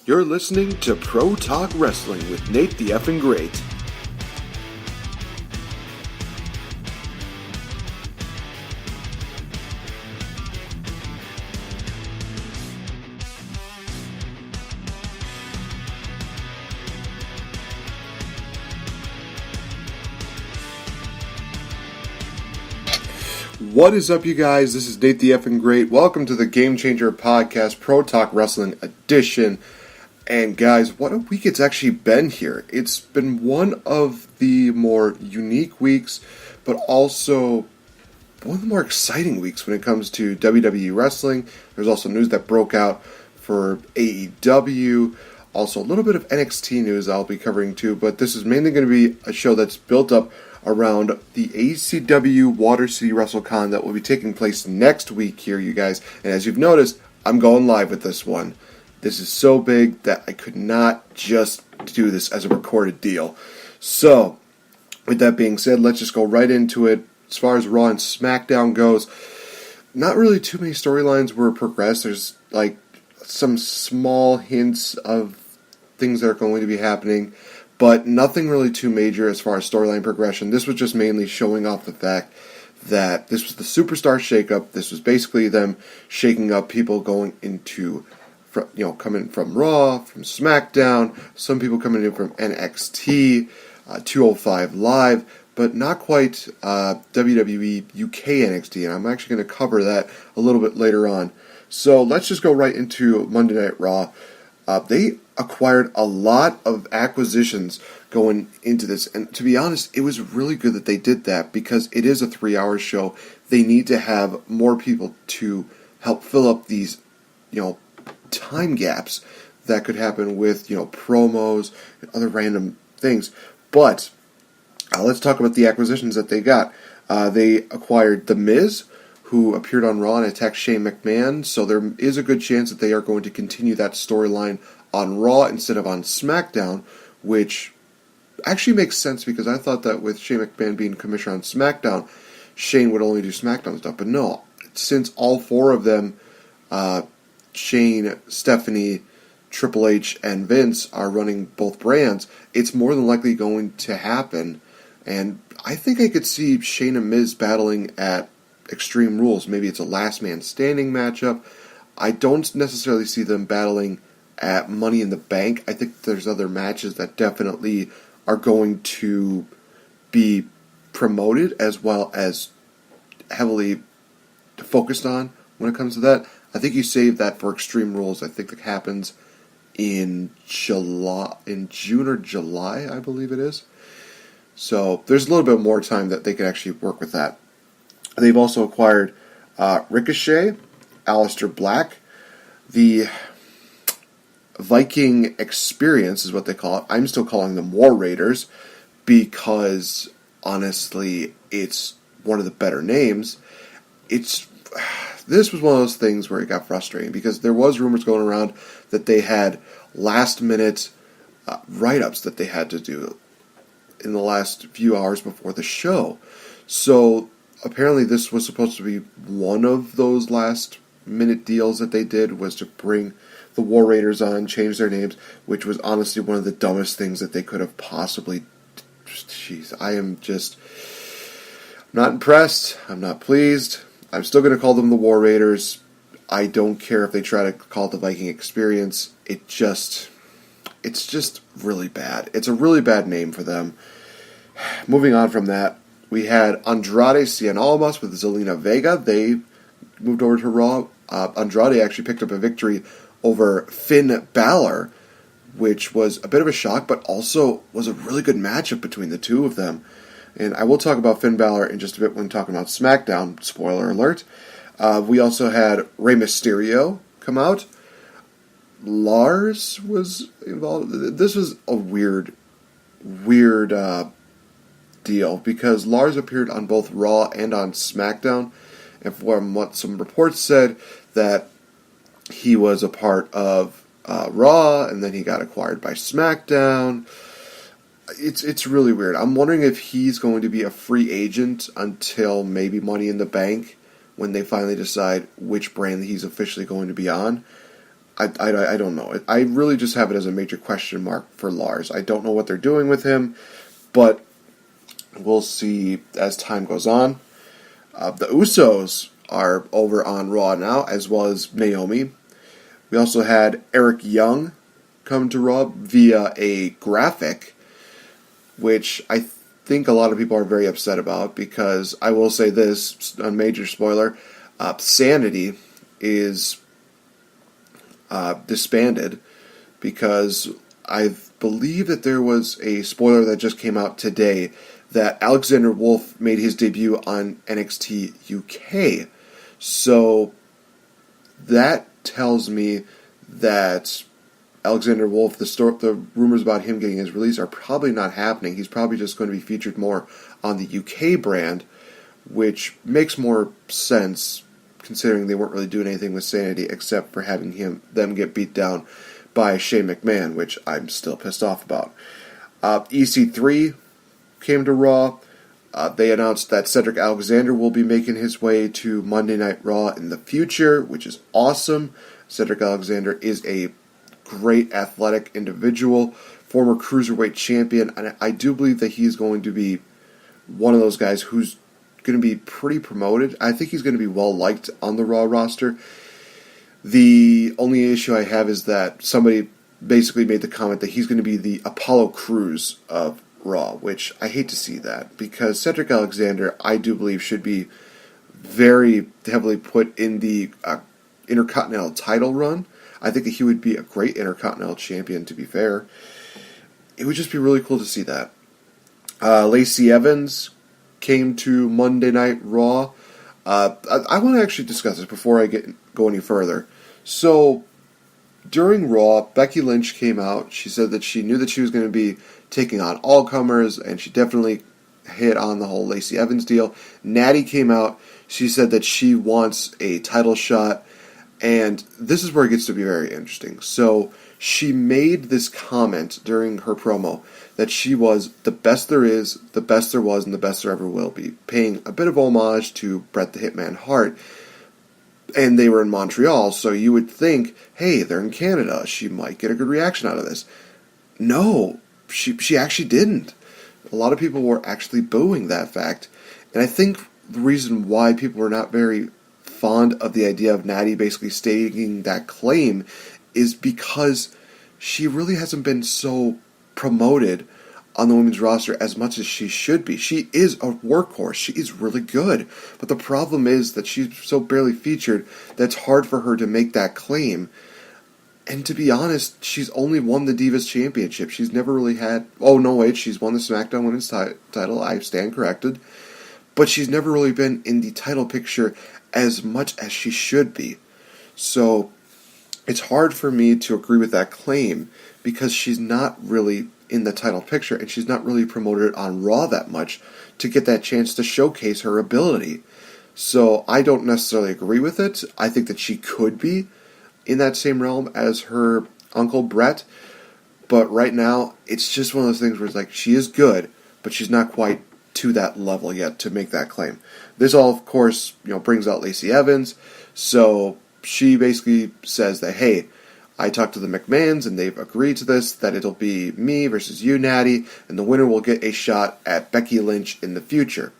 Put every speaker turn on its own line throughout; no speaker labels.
You're listening to Pro Talk Wrestling with NateFNGreat. What is up, you guys? This is NateFNGreat. Welcome to the Game Changer Podcast, Pro Talk Wrestling Edition. And guys, what a week it's actually been here. It's been one of the more unique weeks, but also one of the more exciting weeks when it comes to WWE wrestling. There's also news that broke out for AEW. Also a little bit of NXT news I'll be covering too, but this is mainly going to be a show that's built up around the ACW Watercity WrestleCon that will be taking place next week here, you guys. And as you've noticed, I'm going live with this one. This is so big that I could not just do this as a recorded deal. So, with that being said, let's just go right into it. As far as Raw and SmackDown goes, not really too many storylines were progressed. There's like some small hints of things that are going to be happening, but nothing really too major as far as storyline progression. This was just mainly showing off the fact that this was the Superstar shakeup. This was basically them shaking up people going into, coming from Raw, from SmackDown, some people coming in from NXT, 205 Live, but not quite WWE UK NXT, and I'm actually going to cover that a little bit later on. So let's just go right into Monday Night Raw. They acquired a lot of acquisitions going into this, and to be honest, it was really good that they did that because it is a 3-hour show. They need to have more people to help fill up these, time gaps that could happen with, promos and other random things. But let's talk about the acquisitions that they got. They acquired The Miz, who appeared on Raw and attacked Shane McMahon, so there is a good chance that they are going to continue that storyline on Raw instead of on SmackDown, which actually makes sense because I thought that with Shane McMahon being commissioner on SmackDown, Shane would only do SmackDown stuff. But no, since all four of them, Shane, Stephanie, Triple H, and Vince are running both brands, it's more than likely going to happen. And I think I could see Shane and Miz battling at Extreme Rules. Maybe it's a last man standing matchup. I don't necessarily see them battling at Money in the Bank. I think there's other matches that definitely are going to be promoted as well as heavily focused on when it comes to that. I think you save that for Extreme Rules. I think that happens in June or July, I believe it is. So there's a little bit more time that they can actually work with that. They've also acquired Ricochet, Aleister Black, the Viking Experience is what they call it. I'm still calling them War Raiders because, honestly, it's one of the better names. This was one of those things where it got frustrating because there was rumors going around that they had last-minute write-ups that they had to do in the last few hours before the show. So apparently this was supposed to be one of those last-minute deals that they did, was to bring the War Raiders on, change their names, which was honestly one of the dumbest things that they could have possibly... Jeez, I am just not impressed. I'm not pleased. I'm still going to call them the War Raiders. I don't care if they try to call it the Viking Experience. It's just really bad. It's a really bad name for them. Moving on from that, we had Andrade Cien Almas with Zelina Vega. They moved over to Raw. Andrade actually picked up a victory over Finn Balor, which was a bit of a shock, but also was a really good matchup between the two of them. And I will talk about Finn Balor in just a bit when talking about SmackDown. Spoiler alert. We also had Rey Mysterio come out. Lars was involved. This was a weird deal because Lars appeared on both Raw and on SmackDown, and from what some reports said, that he was a part of Raw, and then he got acquired by SmackDown. It's really weird. I'm wondering if he's going to be a free agent until maybe Money in the Bank, when they finally decide which brand he's officially going to be on. I don't know. I really just have it as a major question mark for Lars. I don't know what they're doing with him, but we'll see as time goes on. The Usos are over on Raw now, as well as Naomi. We also had Eric Young come to Raw via a graphic, which I think a lot of people are very upset about, because I will say this, a major spoiler, Sanity is disbanded, because I believe that there was a spoiler that just came out today that Alexander Wolf made his debut on NXT UK. So that tells me that Alexander Wolf, the rumors about him getting his release are probably not happening. He's probably just going to be featured more on the UK brand, which makes more sense considering they weren't really doing anything with Sanity except for having them get beat down by Shane McMahon, which I'm still pissed off about. EC3 came to Raw. They announced that Cedric Alexander will be making his way to Monday Night Raw in the future, which is awesome. Cedric Alexander is a great athletic individual, former cruiserweight champion, and I do believe that he's going to be one of those guys who's going to be pretty promoted. I think he's going to be well liked on the Raw roster. The only issue I have is that somebody basically made the comment that he's going to be the Apollo Crews of Raw, which I hate to see that, because Cedric Alexander, I do believe, should be very heavily put in the Intercontinental title run. I think that he would be a great Intercontinental champion, to be fair. It would just be really cool to see that. Lacey Evans came to Monday Night Raw. I want to actually discuss this before I go any further. So, during Raw, Becky Lynch came out. She said that she knew that she was going to be taking on all-comers, and she definitely hit on the whole Lacey Evans deal. Natty came out. She said that she wants a title shot, and this is where it gets to be very interesting. So, she made this comment during her promo that she was the best there is, the best there was, and the best there ever will be, paying a bit of homage to Bret the Hitman Hart. And they were in Montreal, so you would think, hey, they're in Canada, she might get a good reaction out of this. No, she actually didn't. A lot of people were actually booing that fact. And I think the reason why people were not very fond of the idea of Natty basically stating that claim is because she really hasn't been so promoted on the women's roster as much as she should be. She is a workhorse. She is really good. But the problem is that she's so barely featured that it's hard for her to make that claim. And to be honest, she's only won the Divas Championship. She's never really had... Oh, no, wait, she's won the SmackDown Women's title. I stand corrected. But she's never really been in the title picture as much as she should be. So, it's hard for me to agree with that claim because she's not really in the title picture, and she's not really promoted on Raw that much to get that chance to showcase her ability. So I don't necessarily agree with it. I think that she could be in that same realm as her uncle Bret, but right now it's just one of those things where it's like she is good, but she's not quite to that level yet to make that claim. This all, of course, brings out Lacey Evans, so she basically says that, hey, I talked to the McMahons, and they've agreed to this, that it'll be me versus you, Natty, and the winner will get a shot at Becky Lynch in the future.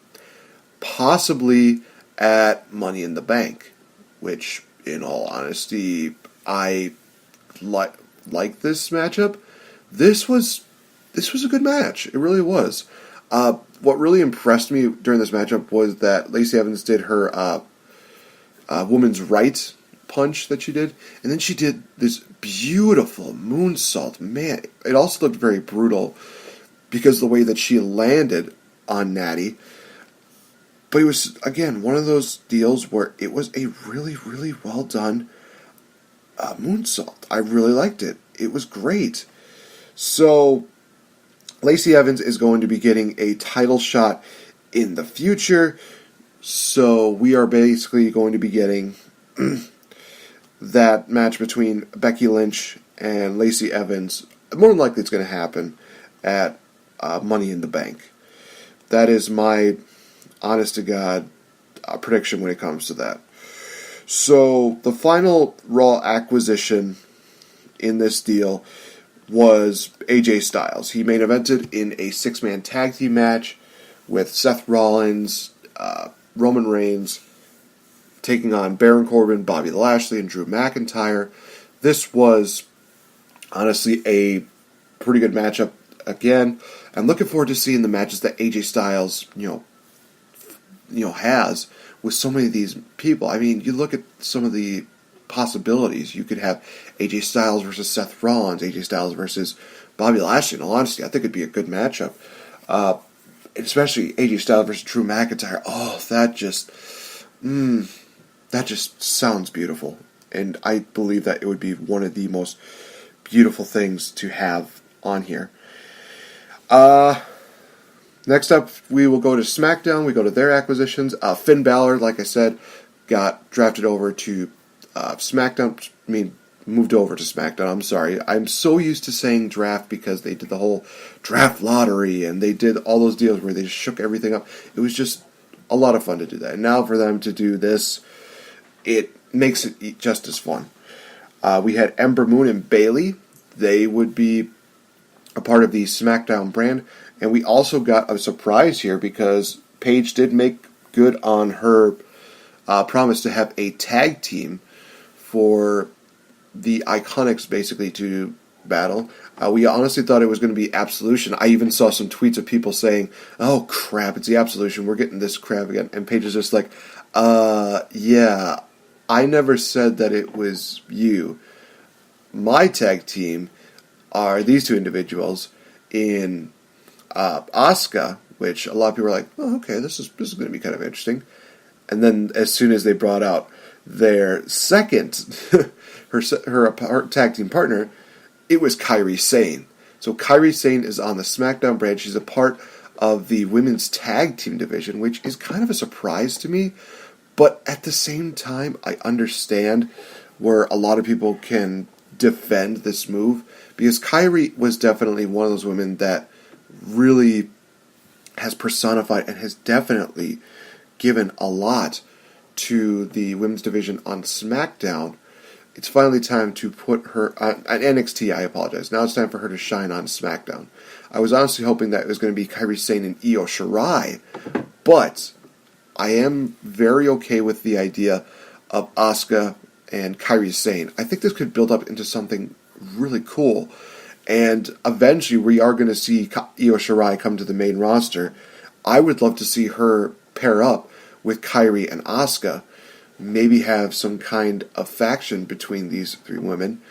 Possibly at Money in the Bank, which, in all honesty, I like this matchup. This was a good match. It really was. What really impressed me during this matchup was that Lacey Evans did her woman's right punch that she did, and then she did this beautiful moonsault. Man, it also looked very brutal because of the way that she landed on Natty. But it was, again, one of those deals where it was a really, really well done moonsault. I really liked it. It was great. So, Lacey Evans is going to be getting a title shot in the future. So, we are basically going to be getting that match between Becky Lynch and Lacey Evans. More than likely it's going to happen at Money in the Bank. That is my honest-to-God prediction when it comes to that. So, the final Raw acquisition in this deal was AJ Styles. He main evented in a 6-man tag team match with Seth Rollins, Roman Reigns, taking on Baron Corbin, Bobby Lashley, and Drew McIntyre. This was honestly a pretty good matchup again. I'm looking forward to seeing the matches that AJ Styles, has with so many of these people. I mean, you look at some of the possibilities. You could have AJ Styles versus Seth Rollins, AJ Styles versus Bobby Lashley. In all honesty, I think it'd be a good matchup. Especially AJ Styles versus Drew McIntyre. Oh, that just sounds beautiful. And I believe that it would be one of the most beautiful things to have on here. Next up, we will go to SmackDown. We go to their acquisitions. Finn Balor, like I said, got drafted over to SmackDown. Moved over to SmackDown. I'm sorry. I'm so used to saying draft because they did the whole draft lottery and they did all those deals where they just shook everything up. It was just a lot of fun to do that. And now for them to do this, it makes it just as fun. We had Ember Moon and Bayley. They would be a part of the SmackDown brand. And we also got a surprise here because Paige did make good on her promise to have a tag team for the Iconics basically to battle. We honestly thought it was going to be Absolution. I even saw some tweets of people saying, oh crap, it's the Absolution, we're getting this crap again. And Paige is just like, yeah, I never said that it was you. My tag team are these two individuals in Asuka, which a lot of people are like, oh, okay, this is going to be kind of interesting. And then as soon as they brought out their second, her tag team partner, it was Kairi Sane. So Kairi Sane is on the SmackDown brand. She's a part of the women's tag team division, which is kind of a surprise to me. But at the same time, I understand where a lot of people can defend this move, because Kairi was definitely one of those women that really has personified and has definitely given a lot to the women's division on SmackDown. It's finally time to put her on NXT. I apologize. Now it's time for her to shine on SmackDown. I was honestly hoping that it was going to be Kairi Sane and Io Shirai, but I am very okay with the idea of Asuka and Kairi Sane. I think this could build up into something really cool, and eventually we are going to see Io Shirai come to the main roster. I would love to see her pair up with Kairi and Asuka, maybe have some kind of faction between these three women.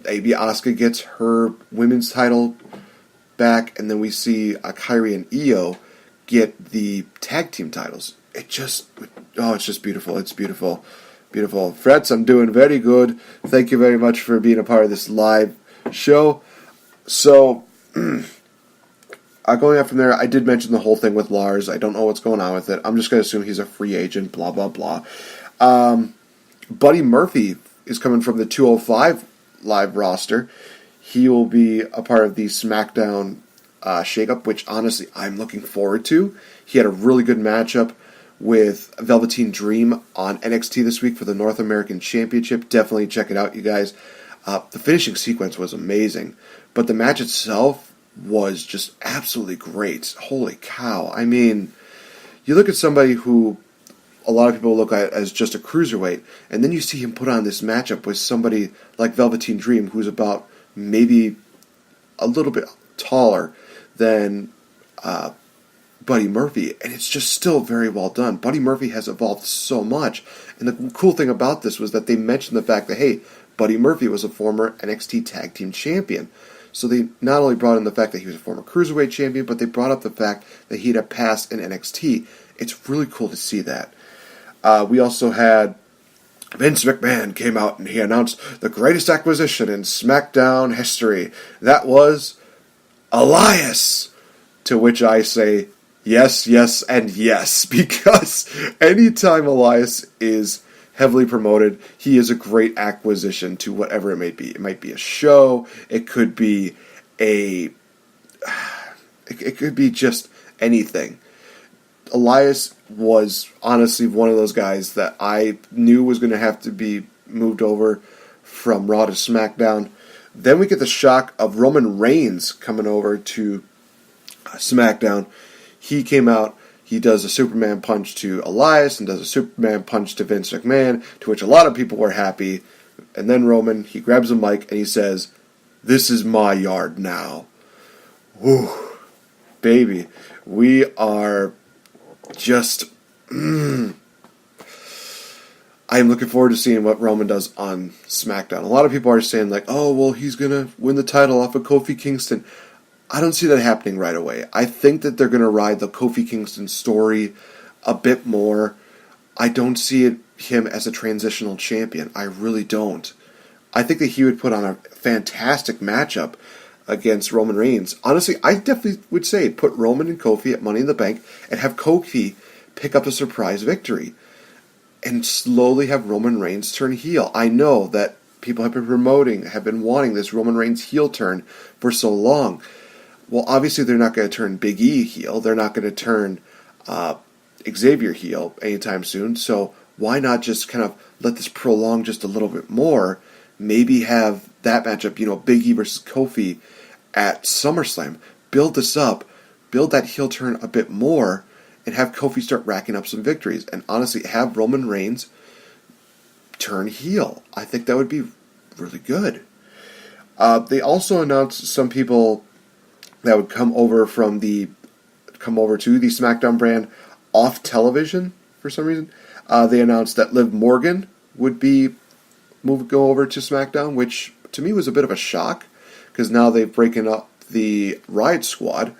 Maybe Asuka gets her women's title back, and then we see Kairi and Io get the tag team titles. It's just beautiful. It's beautiful. Beautiful. Fretz, I'm doing very good. Thank you very much for being a part of this live show. So, going up from there, I did mention the whole thing with Lars. I don't know what's going on with it. I'm just going to assume he's a free agent, blah, blah, blah. Buddy Murphy is coming from the 205 live roster. He will be a part of the SmackDown shakeup, which honestly I'm looking forward to. He had a really good matchup with Velveteen Dream on NXT this week for the North American Championship. Definitely check it out, you guys. The finishing sequence was amazing, but the match itself was just absolutely great. Holy cow. I mean, you look at somebody who a lot of people look at as just a cruiserweight, and then you see him put on this matchup with somebody like Velveteen Dream, who's about maybe a little bit taller than Buddy Murphy, and it's just still very well done. Buddy Murphy has evolved so much, and the cool thing about this was that they mentioned the fact that, hey, Buddy Murphy was a former NXT Tag Team Champion. So they not only brought in the fact that he was a former Cruiserweight Champion, but they brought up the fact that he had passed in NXT. It's really cool to see that. We also had Vince McMahon came out and he announced the greatest acquisition in SmackDown history. That was Elias. To which I say, yes, yes, and yes. Because anytime Elias is heavily promoted, he is a great acquisition to whatever it may be. It might be a show. It could be it could be just anything. Elias was honestly one of those guys that I knew was going to have to be moved over from Raw to SmackDown. Then we get the shock of Roman Reigns coming over to SmackDown. He came out, he does a Superman punch to Elias and does a Superman punch to Vince McMahon, to which a lot of people were happy. And then Roman, he grabs a mic and he says, "This is my yard now." Whew. Baby, we are just... I am looking forward to seeing what Roman does on SmackDown. A lot of people are saying, like, oh, well, he's going to win the title off of Kofi Kingston. I don't see that happening right away. I think that they're going to ride the Kofi Kingston story a bit more. I don't see him as a transitional champion. I really don't. I think that he would put on a fantastic matchup against Roman Reigns. Honestly, I definitely would say put Roman and Kofi at Money in the Bank and have Kofi pick up a surprise victory. And slowly have Roman Reigns turn heel. I know that people have been wanting this Roman Reigns heel turn for so long. Well, obviously they're not going to turn Big E heel. They're not going to turn Xavier heel anytime soon. So why not just kind of let this prolong just a little bit more? Maybe have that matchup, Big E versus Kofi at SummerSlam. Build this up. Build that heel turn a bit more. And have Kofi start racking up some victories. And honestly, have Roman Reigns turn heel. I think that would be really good. They also announced some people that would come over to the SmackDown brand off television for some reason. They announced that Liv Morgan would go over to SmackDown, which to me was a bit of a shock because now they've broken up the Riot Squad.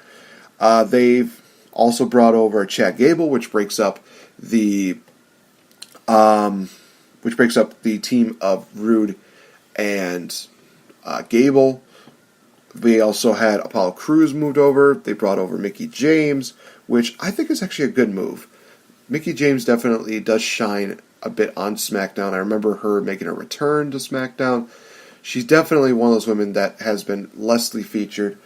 They've also brought over Chad Gable, which breaks up the team of Rude and Gable. We also had Apollo Crews moved over. They brought over Mickie James, which I think is actually a good move. Mickie James definitely does shine a bit on SmackDown. I remember her making a return to SmackDown. She's definitely one of those women that has been lessly featured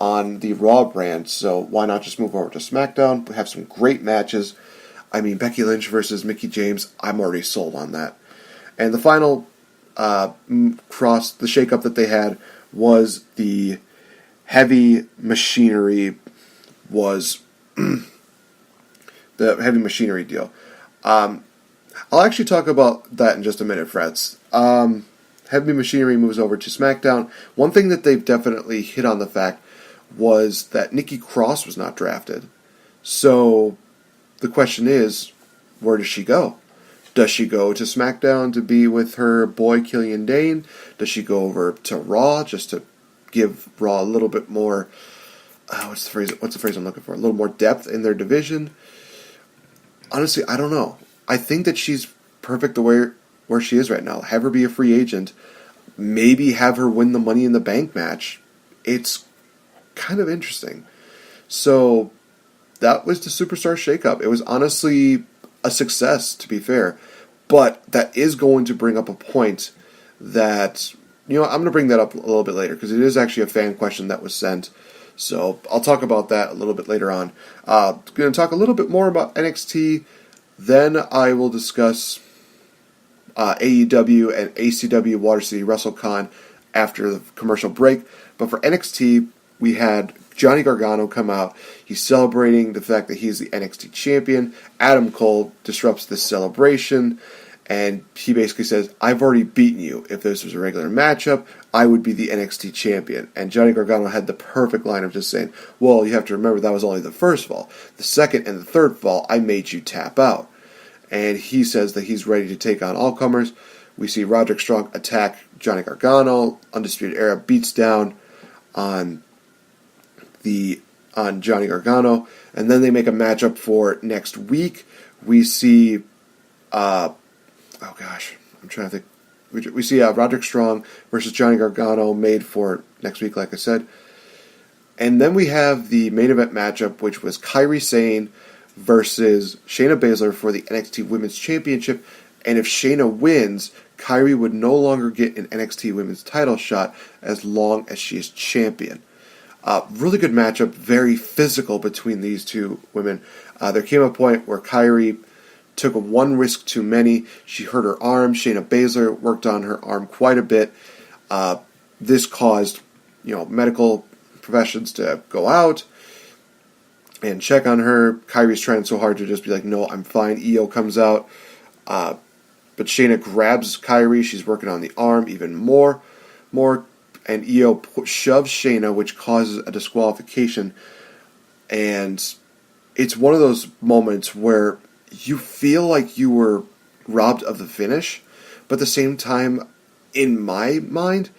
on the Raw brand, so why not just move over to SmackDown? We have some great matches. I mean, Becky Lynch versus Mickie James, I'm already sold on that. And the final the shakeup that they had was the heavy machinery deal. I'll actually talk about that in just a minute, Fretz. Heavy machinery moves over to SmackDown. One thing that they've definitely hit on the fact was that Nikki Cross was not drafted. So the question is, where does she go? Does she go to SmackDown to be with her boy Killian Dane? Does she go over to Raw just to give Raw a little bit more, what's the phrase I'm looking for? A little more depth in their division? Honestly, I don't know. I think that she's perfect the way where she is right now. Have her be a free agent. Maybe have her win the Money in the Bank match. It's kind of interesting. So that was the Superstar shakeup. It was honestly a success, to be fair. But that is going to bring up a point that, I'm going to bring that up a little bit later because it is actually a fan question that was sent. So I'll talk about that a little bit later on. Going to talk a little bit more about NXT. Then I will discuss AEW and ACW Watercity WrestleCon after the commercial break. But for NXT, we had Johnny Gargano come out. He's celebrating the fact that he's the NXT champion. Adam Cole disrupts this celebration, and he basically says, I've already beaten you. If this was a regular matchup, I would be the NXT champion. And Johnny Gargano had the perfect line of just saying, well, you have to remember that was only the first fall. The second and the third fall, I made you tap out. And he says that he's ready to take on all comers. We see Roderick Strong attack Johnny Gargano. Undisputed Era beats down on Johnny Gargano, and then they make a matchup for next week. We see, I'm trying to think. We see Roderick Strong versus Johnny Gargano made for next week, like I said. And then we have the main event matchup, which was Kairi Sane versus Shayna Baszler for the NXT Women's Championship. And if Shayna wins, Kairi would no longer get an NXT Women's title shot as long as she is champion. Really good matchup, very physical between these two women. There came a point where Kairi took one risk too many. She hurt her arm. Shayna Baszler worked on her arm quite a bit. This caused, medical professions to go out and check on her. Kairi's trying so hard to just be like, no, I'm fine. Io comes out. But Shayna grabs Kairi. She's working on the arm even more. And Io shoves Shayna, which causes a disqualification. And it's one of those moments where you feel like you were robbed of the finish. But at the same time, in my mind,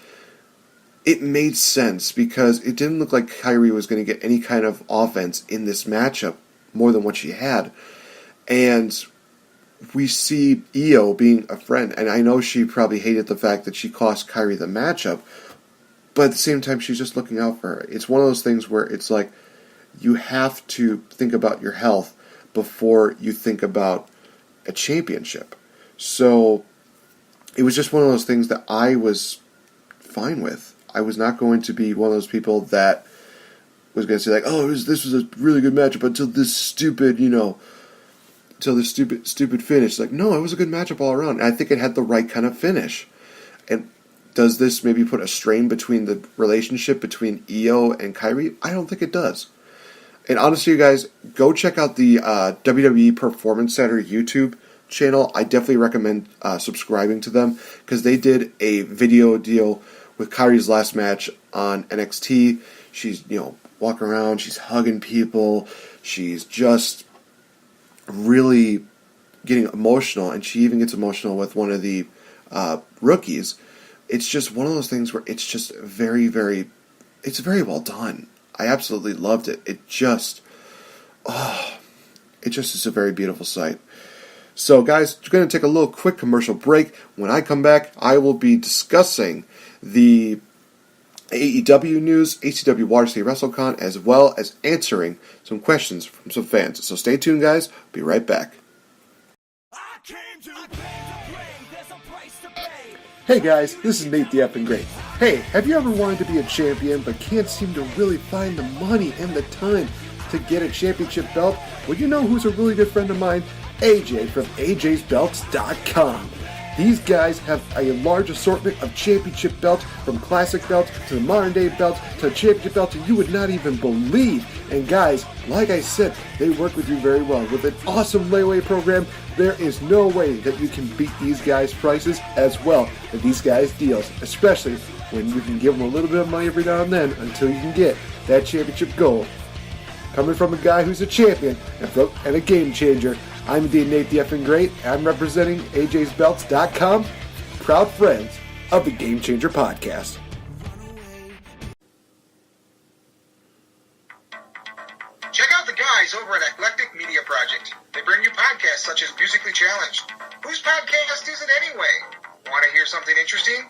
it made sense because it didn't look like Kairi was going to get any kind of offense in this matchup more than what she had. And we see Io being a friend, and I know she probably hated the fact that she cost Kairi the matchup, but at the same time, she's just looking out for her. It's one of those things where it's like, you have to think about your health before you think about a championship. So, it was just one of those things that I was fine with. I was not going to be one of those people that was going to say like, oh, this was a really good matchup until this stupid, until this stupid finish. Like, no, it was a good matchup all around. And I think it had the right kind of finish. And does this maybe put a strain between the relationship between Io and Kairi? I don't think it does. And honestly, you guys, go check out the WWE Performance Center YouTube channel. I definitely recommend subscribing to them because they did a video deal with Kairi's last match on NXT. She's, walking around, she's hugging people, she's just really getting emotional, and she even gets emotional with one of the rookies. It's just one of those things where it's just very, very, it's very well done. I absolutely loved it. It just is a very beautiful sight. So, guys, we're going to take a little quick commercial break. When I come back, I will be discussing the AEW news, ACW Watercity WrestleCon, as well as answering some questions from some fans. So stay tuned, guys. Be right back. Hey guys, this is NateFNGreat. Hey, have you ever wanted to be a champion but can't seem to really find the money and the time to get a championship belt? Well, you know who's a really good friend of mine? AJ from AJsBelts.com. These guys have a large assortment of championship belts, from classic belts to the modern day belts to championship belts that you would not even believe. And guys, like I said, they work with you very well. With an awesome layaway program, there is no way that you can beat these guys' prices as well as these guys' deals, especially when you can give them a little bit of money every now and then until you can get that championship gold. Coming from a guy who's a champion and a game changer, I'm indeed NateFNGreat. I'm representing AJsBelts.com, proud friends of the Game Changer Podcast.
Check out the guys over at Eclectic Media Project. They bring you podcasts such as Musically Challenged. Whose podcast is it anyway? Want to hear something interesting?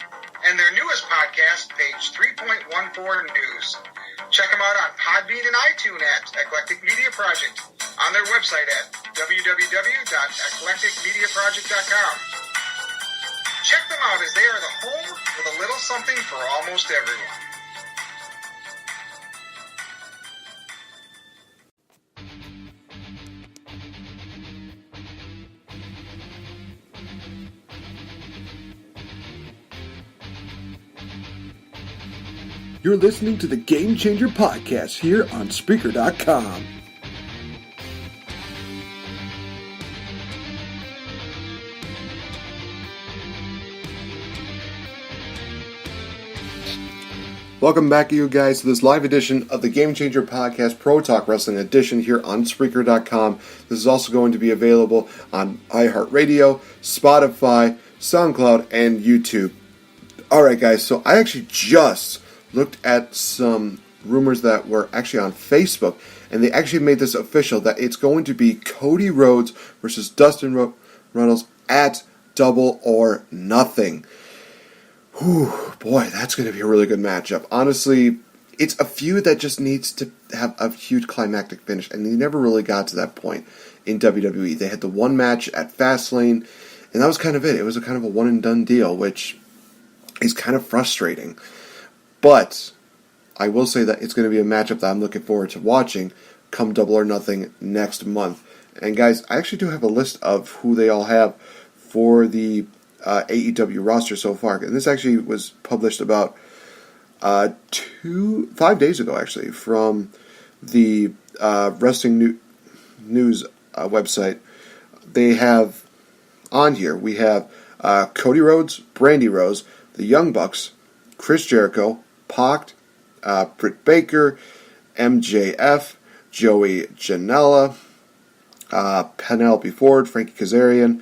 And their newest podcast, Page 3.14 News. Check them out on Podbean and iTunes at Eclectic Media Project, on their website at www.eclecticmediaproject.com. Check them out as they are the home with a little something for almost everyone.
You're listening to the Game Changer Podcast here on Spreaker.com. Welcome back, you guys, to this live edition of the Game Changer Podcast Pro Talk Wrestling Edition here on Spreaker.com. This is also going to be available on iHeartRadio, Spotify, SoundCloud, and YouTube. Alright, guys, so I actually just looked at some rumors that were actually on Facebook, and they actually made this official that it's going to be Cody Rhodes versus Dustin Runnels at Double or Nothing. Whew, boy, that's going to be a really good matchup. Honestly, it's a feud that just needs to have a huge climactic finish, and they never really got to that point in WWE. They had the one match at Fastlane, and that was kind of it. It was a kind of a one-and-done deal, which is kind of frustrating. But I will say that it's going to be a matchup that I'm looking forward to watching come Double or Nothing next month. And guys, I actually do have a list of who they all have for the AEW roster so far. And this actually was published about 5 days ago, actually, from the Wrestling News website. They have on here, we have Cody Rhodes, Brandy Rose, the Young Bucks, Chris Jericho, Pac, Britt Baker, MJF, Joey Janela, Penelope Ford, Frankie Kazarian,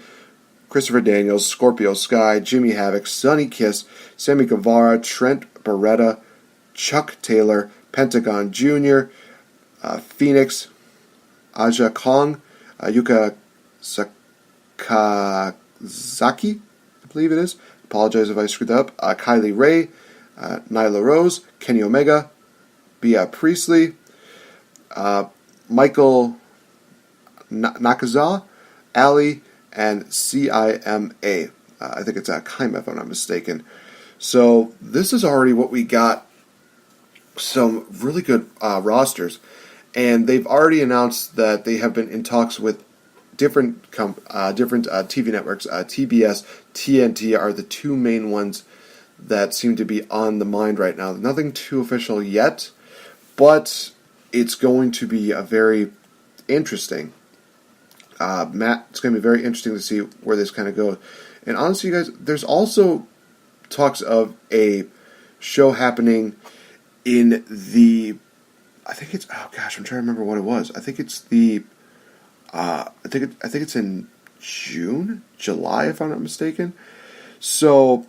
Christopher Daniels, Scorpio Sky, Jimmy Havoc, Sonny Kiss, Sammy Guevara, Trent Beretta, Chuck Taylor, Pentagon Jr., Phoenix, Aja Kong, Yuka Sakazaki, I believe it is. Apologize if I screwed that up. Kylie Ray, Nyla Rose, Kenny Omega, Bea Priestley, Michael Nakazawa, Ali, and CIMA. I think it's Kaima, if I'm not mistaken. So this is already what we got. Some really good rosters. And they've already announced that they have been in talks with different TV networks. TBS, TNT are the two main ones that seem to be on the mind right now. Nothing too official yet, but it's going to be a very interesting. It's going to be very interesting to see where this kind of goes. And honestly, you guys, there's also talks of a show happening in the, I think it's, oh gosh, I'm trying to remember what it was. I think it's the, I think it's in July, if I'm not mistaken. So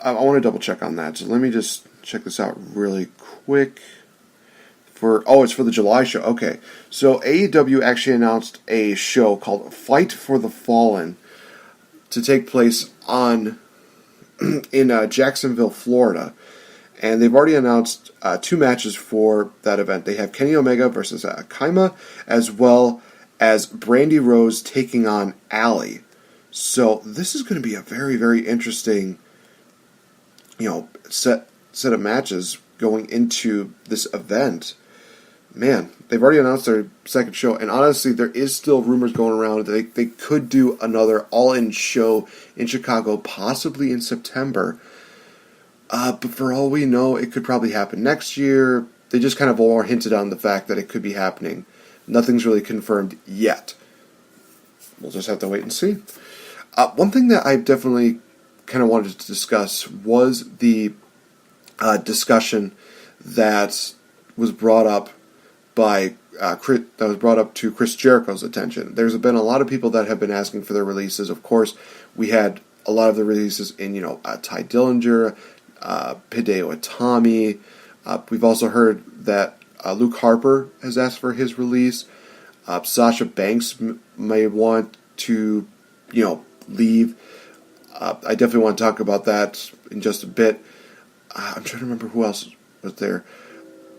I want to double check on that. So let me just check this out really quick. It's for the July show. Okay, so AEW actually announced a show called Fight for the Fallen to take place in Jacksonville, Florida. And they've already announced 2 matches for that event. They have Kenny Omega versus Kaima, as well as Brandy Rose taking on Ali. So this is going to be a very, very interesting, set of matches going into this event. Man, they've already announced their second show, and honestly, there is still rumors going around that they could do another all-in show in Chicago, possibly in September. But for all we know, it could probably happen next year. They just kind of all hinted on the fact that it could be happening. Nothing's really confirmed yet. We'll just have to wait and see. One thing that I definitely kind of wanted to discuss was the discussion that was brought up to Chris Jericho's attention. There's been a lot of people that have been asking for their releases. Of course, we had a lot of the releases in, Ty Dillinger, Hideo Itami. We've also heard that Luke Harper has asked for his release. Sasha Banks may want to, leave. I definitely want to talk about that in just a bit. I'm trying to remember who else was there.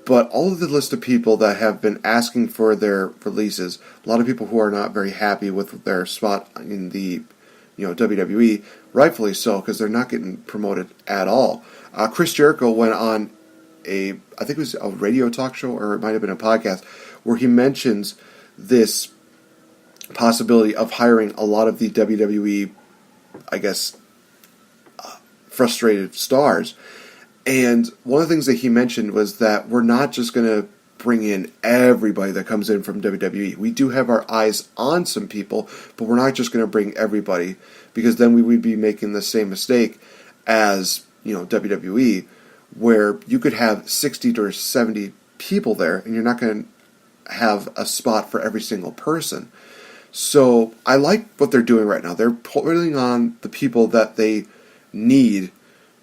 But all of the list of people that have been asking for their releases, a lot of people who are not very happy with their spot in the WWE, rightfully so, because they're not getting promoted at all. Chris Jericho went on I think it was a radio talk show, or it might have been a podcast, where he mentions this possibility of hiring a lot of the WWE, I guess, frustrated stars. And one of the things that he mentioned was that we're not just going to bring in everybody that comes in from WWE. We do have our eyes on some people, but we're not just going to bring everybody, because then we would be making the same mistake as, WWE, where you could have 60 to 70 people there, and you're not going to have a spot for every single person. So I like what they're doing right now. They're putting on the people that they need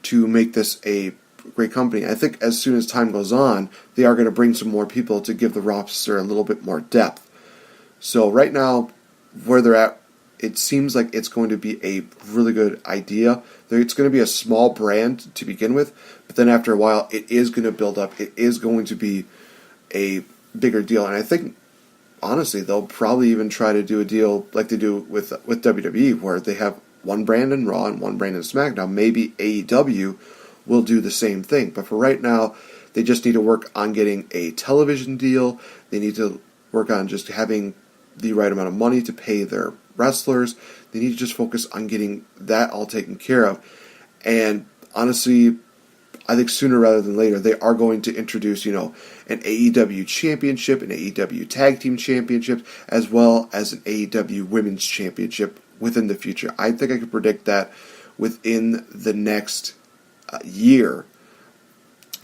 to make this a great company. I think as soon as time goes on, they are going to bring some more people to give the roster a little bit more depth. So right now, where they're at, it seems like it's going to be a really good idea. It's going to be a small brand to begin with, but then after a while, it is going to build up. It is going to be a bigger deal. And I think, honestly, they'll probably even try to do a deal like they do with WWE, where they have one brand in Raw and one brand in SmackDown. Maybe AEW will do the same thing. But for right now, they just need to work on getting a television deal. They need to work on just having the right amount of money to pay their wrestlers. They need to just focus on getting that all taken care of. And honestly, I think sooner rather than later, they are going to introduce, an AEW championship, an AEW tag team championship, as well as an AEW women's championship within the future. I think I could predict that within the next year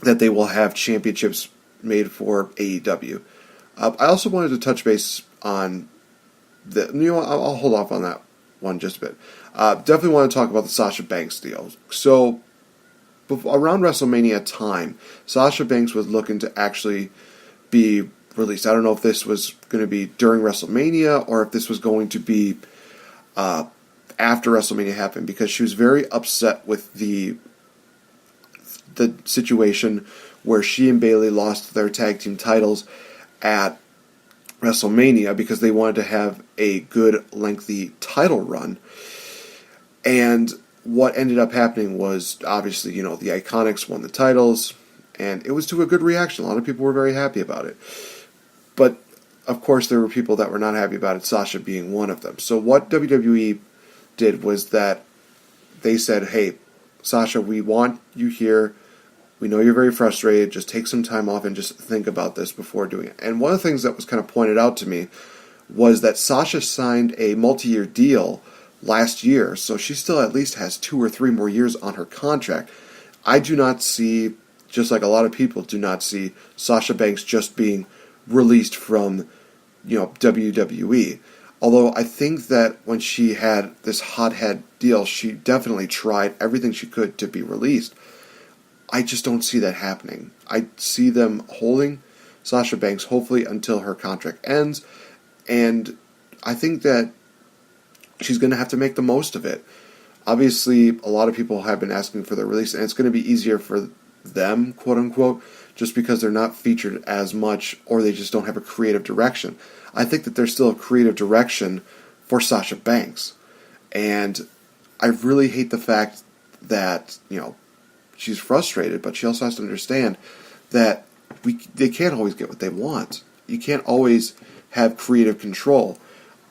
that they will have championships made for AEW. I also wanted to touch base on I'll hold off on that one just a bit. Definitely want to talk about the Sasha Banks deal. So, around WrestleMania time, Sasha Banks was looking to actually be released. I don't know if this was going to be during WrestleMania or if this was going to be after WrestleMania happened, because she was very upset with the situation where she and Bayley lost their tag team titles at WrestleMania because they wanted to have a good, lengthy title run. And what ended up happening was, obviously, the Iconics won the titles, and it was to a good reaction. A lot of people were very happy about it. But, of course, there were people that were not happy about it, Sasha being one of them. So what WWE did was that they said, hey, Sasha, we want you here. We know you're very frustrated. Just take some time off and just think about this before doing it. And one of the things that was kind of pointed out to me was that Sasha signed a multi-year deal last year, so she still at least has 2 or 3 more years on her contract. I do not see, just like a lot of people do not see, Sasha Banks just being released from, WWE. Although I think that when she had this hothead deal, she definitely tried everything she could to be released. I just don't see that happening. I see them holding Sasha Banks hopefully until her contract ends, and I think that she's going to have to make the most of it. Obviously, a lot of people have been asking for their release, and it's going to be easier for them, quote-unquote, just because they're not featured as much, or they just don't have a creative direction. I think that there's still a creative direction for Sasha Banks. And I really hate the fact that, she's frustrated, but she also has to understand that they can't always get what they want. You can't always have creative control.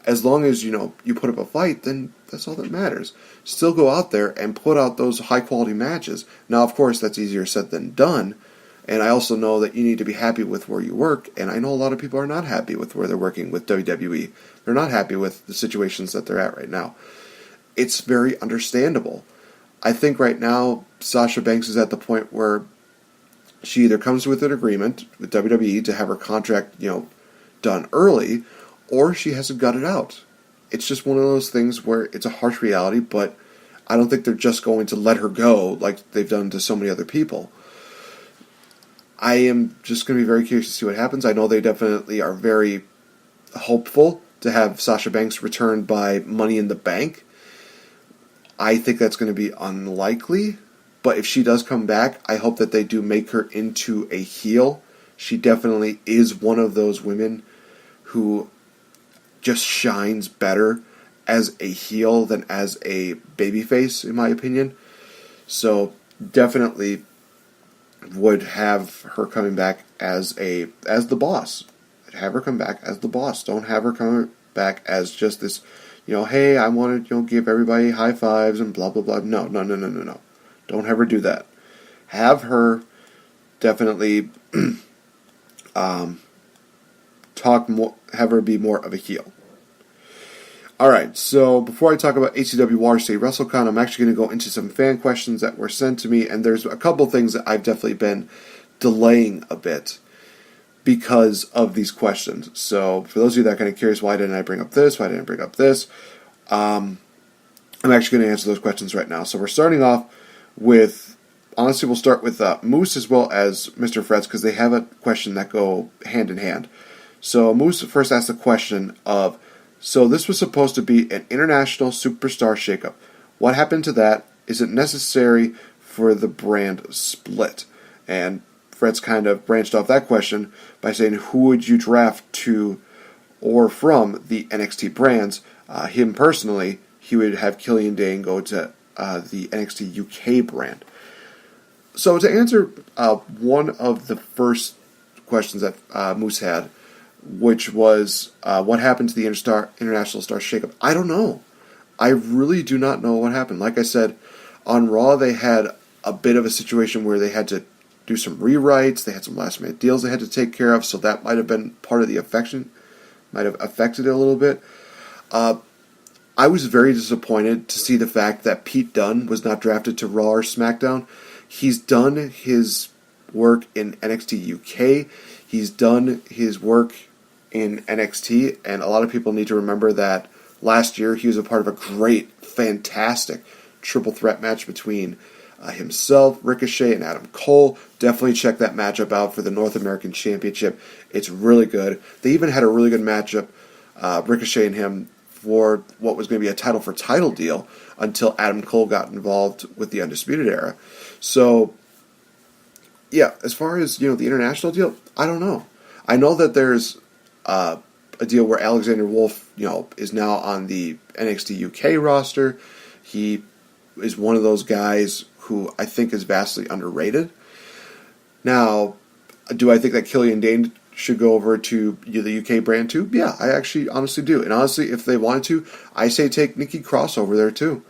As long as, you put up a fight, then that's all that matters. Still go out there and put out those high-quality matches. Now, of course, that's easier said than done, and I also know that you need to be happy with where you work, and I know a lot of people are not happy with where they're working with WWE. They're not happy with the situations that they're at right now. It's very understandable. I think right now, Sasha Banks is at the point where she either comes with an agreement with WWE to have her contract, done early, or she has to gut it out. It's just one of those things where it's a harsh reality, but I don't think they're just going to let her go like they've done to so many other people. I am just going to be very curious to see what happens. I know they definitely are very hopeful to have Sasha Banks returned by Money in the Bank. I think that's going to be unlikely, but if she does come back, I hope that they do make her into a heel. She definitely is one of those women who just shines better as a heel than as a babyface, in my opinion. So definitely would have her coming back as the boss. Have her come back as the boss. Don't have her come back as just this, hey, I want to give everybody high fives and blah blah blah. No. Don't have her do that. Have her definitely talk more. Have her be more of a heel. Alright, so before I talk about ACW Watercity WrestleCon, I'm actually going to go into some fan questions that were sent to me, and there's a couple things that I've definitely been delaying a bit because of these questions. So for those of you that are kind of curious, why didn't I bring up this? Why didn't I bring up this? I'm actually going to answer those questions right now. So we're starting off with, honestly, we'll start with Moose as well as Mr. Fretz, because they have a question that go hand in hand. So Moose first asked the question of, so this was supposed to be an international superstar shakeup. What happened to that? Is it necessary for the brand split? And Fred's kind of branched off that question by saying, who would you draft to or from the NXT brands? Him personally, he would have Killian Dane go to the NXT UK brand. So to answer one of the first questions that Moose had which was what happened to the International Star Shakeup. I don't know. I really do not know what happened. Like I said, on Raw they had a bit of a situation where they had to do some rewrites. They had some last-minute deals they had to take care of, so that might have been part of the affection. Might have affected it a little bit. I was very disappointed to see the fact that Pete Dunne was not drafted to Raw or SmackDown. He's done his work in NXT UK. He's done his work in NXT, and a lot of people need to remember that last year he was a part of a great, fantastic triple threat match between himself, Ricochet, and Adam Cole. Definitely check that matchup out for the North American Championship. It's really good. They even had a really good matchup, Ricochet and him, for what was going to be a title for title deal until Adam Cole got involved with the Undisputed Era. So, yeah, as far as, the international deal, I don't know. I know that there's a deal where Alexander Wolf, is now on the NXT UK roster. He is one of those guys who I think is vastly underrated. Now, do I think that Killian Dane should go over to the UK brand too? Yeah, I actually honestly do. And honestly, if they wanted to, I say take Nikki Cross over there too.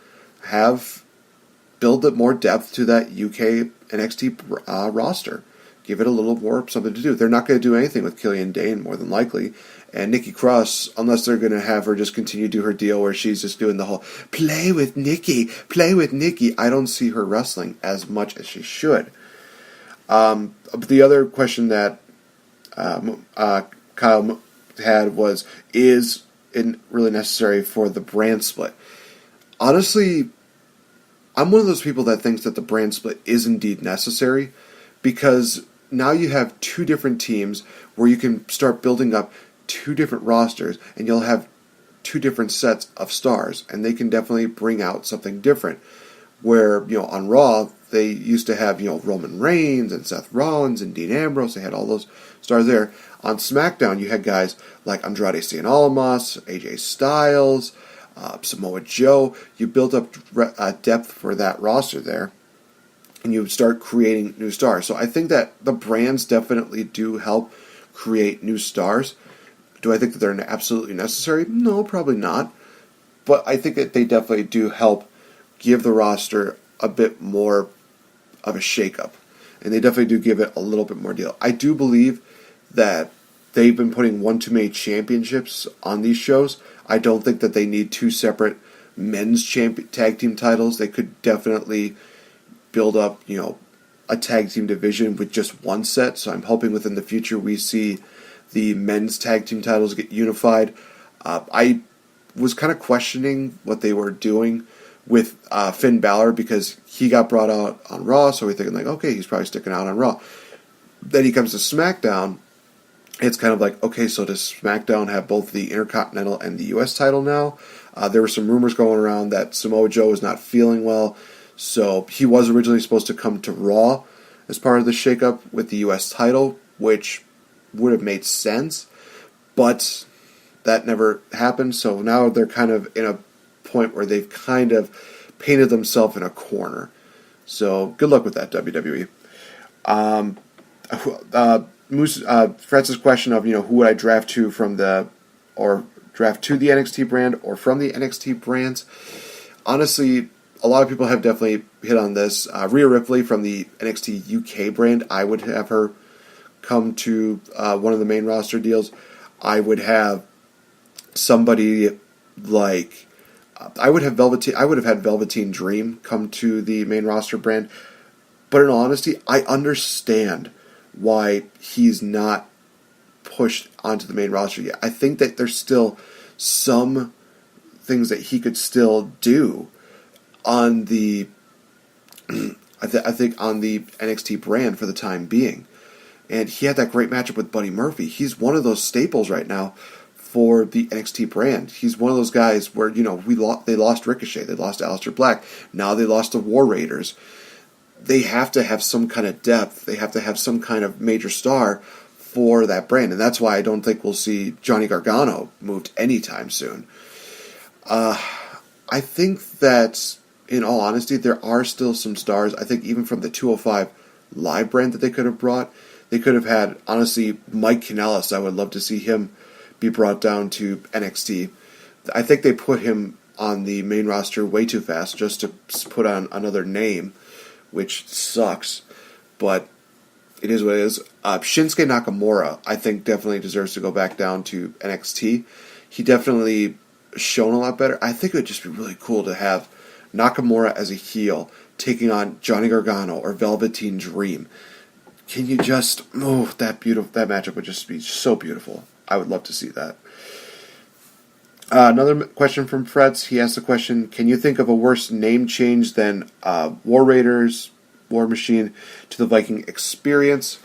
Build more depth to that UK NXT roster. Give it a little more something to do. They're not going to do anything with Killian Dane, more than likely. And Nikki Cross, unless they're going to have her just continue to do her deal where she's just doing the whole play with Nikki. I don't see her wrestling as much as she should. But the other question that Kyle had was, is it really necessary for the brand split? Honestly, I'm one of those people that thinks that the brand split is indeed necessary, because now you have two different teams where you can start building up two different rosters, and you'll have two different sets of stars, and they can definitely bring out something different. Where, on Raw, they used to have, Roman Reigns and Seth Rollins and Dean Ambrose. They had all those stars there. On SmackDown, you had guys like Andrade Cien Almas, AJ Styles, Samoa Joe. You built up depth for that roster there, and you start creating new stars. So I think that the brands definitely do help create new stars. Do I think that they're absolutely necessary? No, probably not. But I think that they definitely do help give the roster a bit more of a shakeup. And they definitely do give it a little bit more deal. I do believe that they've been putting one too many championships on these shows. I don't think that they need two separate men's tag team titles. They could definitely build up, a tag team division with just one set. So I'm hoping within the future we see the men's tag team titles get unified. I was kind of questioning what they were doing with Finn Balor, because he got brought out on Raw, so we're thinking okay, he's probably sticking out on Raw. Then he comes to SmackDown. It's kind of okay, so does SmackDown have both the Intercontinental and the U.S. title now? There were some rumors going around that Samoa Joe is not feeling well, so he was originally supposed to come to Raw as part of the shakeup with the U.S. title, which would have made sense, but that never happened, so now they're kind of in a point where they've kind of painted themselves in a corner. So good luck with that, WWE. Fretz's question of who would I draft to draft to the NXT brand or from the NXT brands. Honestly, a lot of people have definitely hit on this. Rhea Ripley from the NXT UK brand, I would have her come to one of the main roster deals. I would have somebody like I would have had Velveteen Dream come to the main roster brand. But in all honesty, I understand why he's not pushed onto the main roster yet. I think that there's still some things that he could still do on the I think on the NXT brand for the time being. And he had that great matchup with Buddy Murphy. He's one of those staples right now for the NXT brand. He's one of those guys where, they lost Ricochet, they lost Aleister Black, now they lost the War Raiders. They have to have some kind of depth. They have to have some kind of major star for that brand. And that's why I don't think we'll see Johnny Gargano moved anytime soon. I think that, in all honesty, there are still some stars. I think even from the 205 Live brand that they could have brought, They could have had, honestly, Mike Kanellis. I would love to see him be brought down to NXT. I think they put him on the main roster way too fast just to put on another name, which sucks. But it is what it is. Shinsuke Nakamura, I think, definitely deserves to go back down to NXT. He definitely shown a lot better. I think it would just be really cool to have Nakamura as a heel taking on Johnny Gargano or Velveteen Dream. Can you just... Oh, that matchup would just be so beautiful. I would love to see that. Another question from Fretz. He asked the question, can you think of a worse name change than War Raiders, War Machine, to the Viking Experience?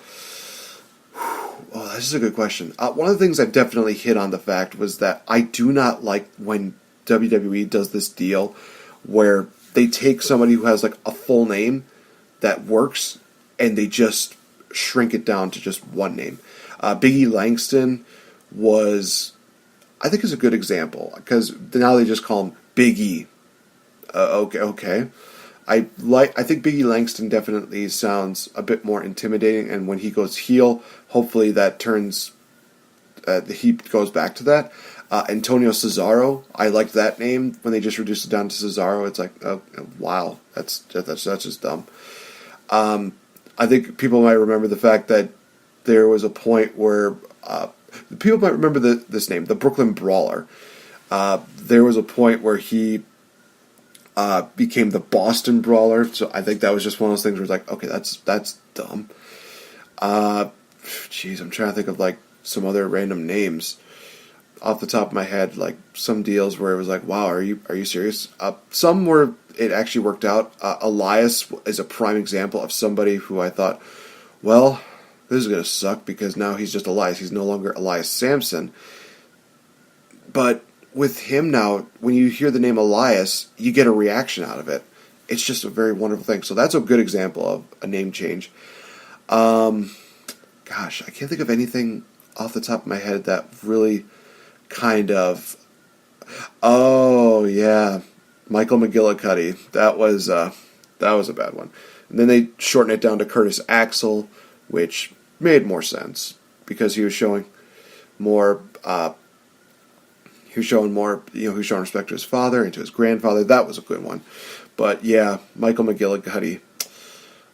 Oh, this is a good question. One of the things I definitely hit on the fact was that I do not like when WWE does this deal where they take somebody who has like a full name that works and they just shrink it down to just one name. Biggie Langston was, I think, is a good example because now they just call him Big E. Okay. I think Biggie Langston definitely sounds a bit more intimidating, and when he goes heel, hopefully that turns, the heat goes back to that. Antonio Cesaro, I liked that name when they just reduced it down to Cesaro. It's like, oh, wow, that's just dumb. I think people might remember the fact that there was a point where people might remember this name, the Brooklyn Brawler. There was a point where he became the Boston Brawler, so I think that was just one of those things where it's like, okay, that's dumb. I'm trying to think of like some other random names off the top of my head, like some deals where it was like, wow, are you serious? Some where it actually worked out. Elias is a prime example of somebody who I thought, well, this is going to suck because now he's just Elias. He's no longer Elias Sampson. But with him now, when you hear the name Elias, you get a reaction out of it. It's just a very wonderful thing. So that's a good example of a name change. Gosh, I can't think of anything off the top of my head that really kind of... Oh, yeah. Michael McGillicuddy. That was a bad one. And then they shortened it down to Curtis Axel, which made more sense because he was showing more... he was showing respect to his father and to his grandfather. That was a good one. But yeah, Michael McGillicuddy.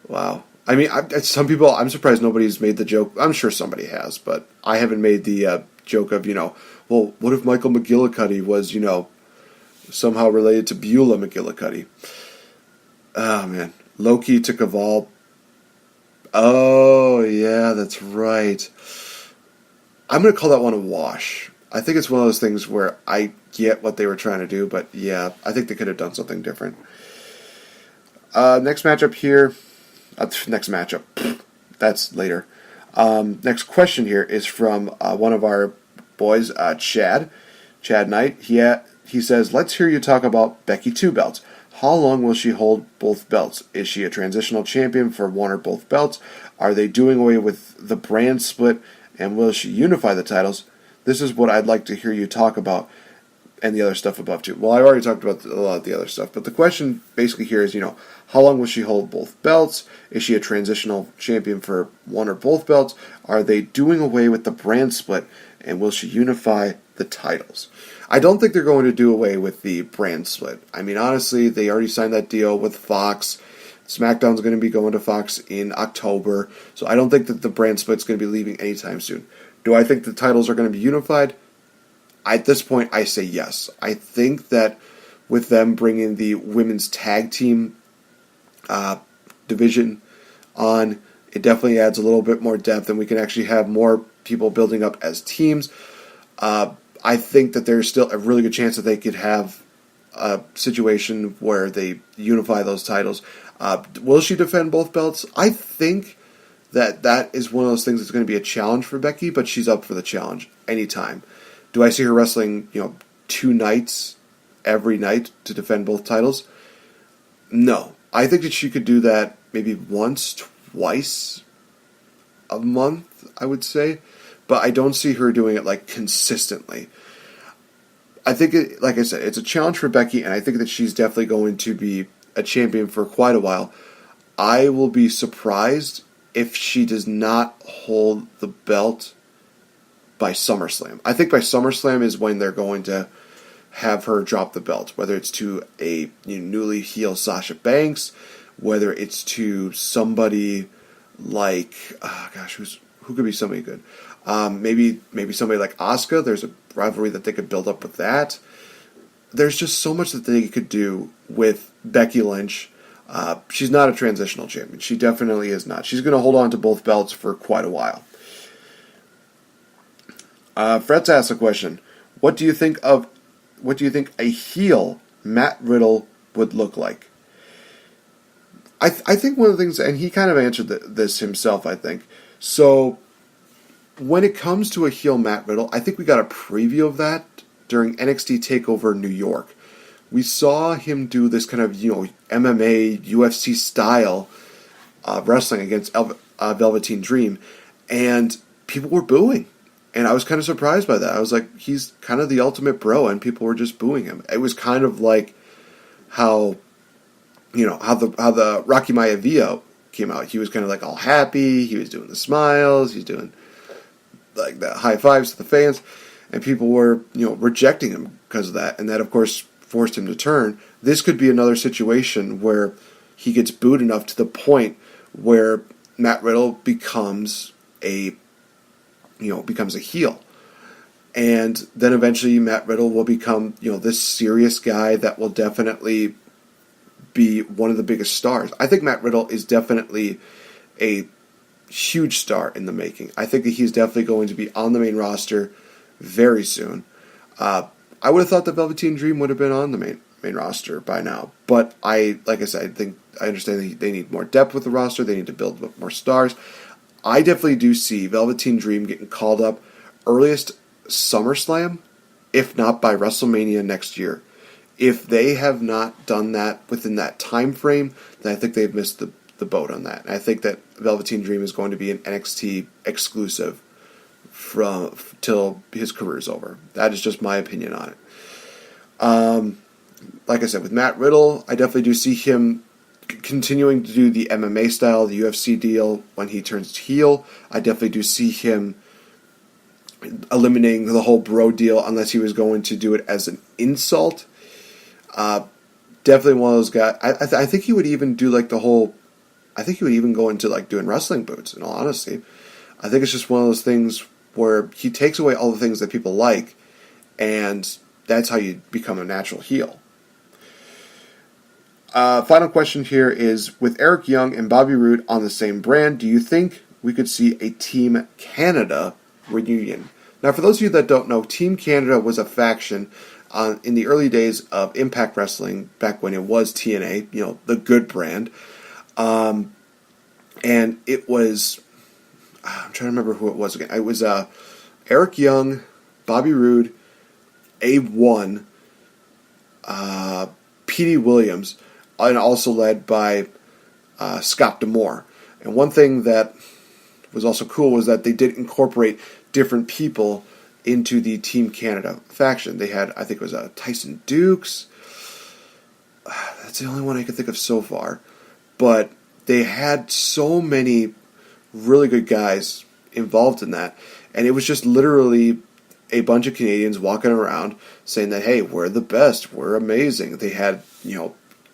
Wow. I mean, some people, I'm surprised nobody's made the joke. I'm sure somebody has, but I haven't made the joke of, well, what if Michael McGillicuddy was, somehow related to Beulah McGillicuddy? Oh, man. Loki to Kaval. Oh, yeah, that's right. I'm going to call that one a wash. I think it's one of those things where I get what they were trying to do, but yeah, I think they could have done something different. Next matchup here. Next matchup. That's later. Next question here is from one of our boys, Chad Knight. He says, let's hear you talk about Becky Two Belts. How long will she hold both belts? Is she a transitional champion for one or both belts? Are they doing away with the brand split? And will she unify the titles? This is what I'd like to hear you talk about, and the other stuff above too. Well, I already talked about a lot of the other stuff, but the question basically here is, how long will she hold both belts? Is she a transitional champion for one or both belts? Are they doing away with the brand split, and will she unify the titles? I don't think they're going to do away with the brand split. I mean, honestly, they already signed that deal with Fox. SmackDown's going to be going to Fox in October, so I don't think that the brand split's going to be leaving anytime soon. Do I think the titles are going to be unified? At this point, I say yes. I think that with them bringing the women's tag team division on, it definitely adds a little bit more depth, and we can actually have more people building up as teams. I think that there's still a really good chance that they could have a situation where they unify those titles. Will she defend both belts? I think that is one of those things that's going to be a challenge for Becky, but she's up for the challenge anytime. Do I see her wrestling, 2 nights every night to defend both titles? No. I think that she could do that maybe once, twice a month, I would say. But I don't see her doing it consistently. I think, like I said, it's a challenge for Becky, and I think that she's definitely going to be a champion for quite a while. I will be surprised if she does not hold the belt by SummerSlam. I think by SummerSlam is when they're going to have her drop the belt, whether it's to a newly heel Sasha Banks, whether it's to somebody like, who could be somebody good? Maybe somebody like Asuka. There's a rivalry that they could build up with that. There's just so much that they could do with Becky Lynch. She's not a transitional champion. She definitely is not. She's going to hold on to both belts for quite a while. Fretz asked a question. What do you think a heel Matt Riddle would look like? I think one of the things, and he kind of answered this himself, I think. So, when it comes to a heel Matt Riddle, I think we got a preview of that during NXT TakeOver New York. We saw him do this kind of, MMA, UFC style wrestling against Velveteen Dream, and people were booing. And I was kind of surprised by that. I was like, he's kind of the ultimate bro, and people were just booing him. It was kind of like how the Rocky Maivia came out. He was kind of like all happy. He was doing the smiles. He's doing like the high fives to the fans, and people were rejecting him because of that. And that, of course, forced him to turn. This could be another situation where he gets booed enough to the point where Matt Riddle becomes a heel. And then eventually Matt Riddle will become, this serious guy that will definitely be one of the biggest stars. I think Matt Riddle is definitely a huge star in the making. I think that he's definitely going to be on the main roster very soon. I would have thought the Velveteen Dream would have been on the main roster by now. But I understand that they need more depth with the roster. They need to build up more stars. I definitely do see Velveteen Dream getting called up earliest SummerSlam, if not by WrestleMania next year. If they have not done that within that time frame, then I think they've missed the boat on that. And I think that Velveteen Dream is going to be an NXT exclusive till his career is over. That is just my opinion on it. Like I said, with Matt Riddle, I definitely do see him continuing to do the MMA style, the UFC deal when he turns heel. I definitely do see him eliminating the whole bro deal unless he was going to do it as an insult. Definitely one of those guys. I think he would even do like the whole. I think he would even go into like doing wrestling boots. In all honesty, I think it's just one of those things where he takes away all the things that people like, and that's how you become a natural heel. Final question here is, with Eric Young and Bobby Roode on the same brand, do you think we could see a Team Canada reunion? Now, for those of you that don't know, Team Canada was a faction in the early days of Impact Wrestling, back when it was TNA, the good brand. And it was, I'm trying to remember who it was again. It was Eric Young, Bobby Roode, A1, Petey Williams, and also led by Scott D'Amore. And one thing that was also cool was that they did incorporate different people into the Team Canada faction. They had, I think it was Tyson Dukes. That's the only one I can think of so far. But they had so many really good guys involved in that. And it was just literally a bunch of Canadians walking around saying that, hey, we're the best, we're amazing. They had,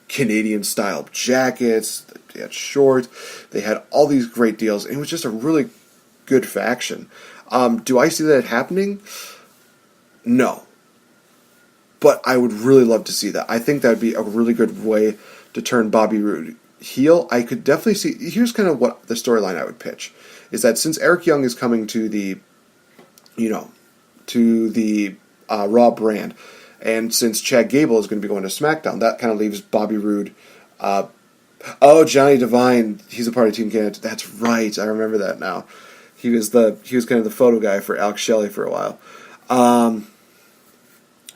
Canadian-style jackets, they had shorts, they had all these great deals, and it was just a really good faction. Do I see that happening? No. But I would really love to see that. I think that would be a really good way to turn Bobby Roode heel. I could definitely see, here's kind of what the storyline I would pitch, is that since Eric Young is coming to the, Raw brand, and since Chad Gable is going to be going to SmackDown, that kind of leaves Bobby Roode. Johnny Devine, he's a part of Team Canada. That's right, I remember that now. He was kind of the photo guy for Alex Shelley for a while.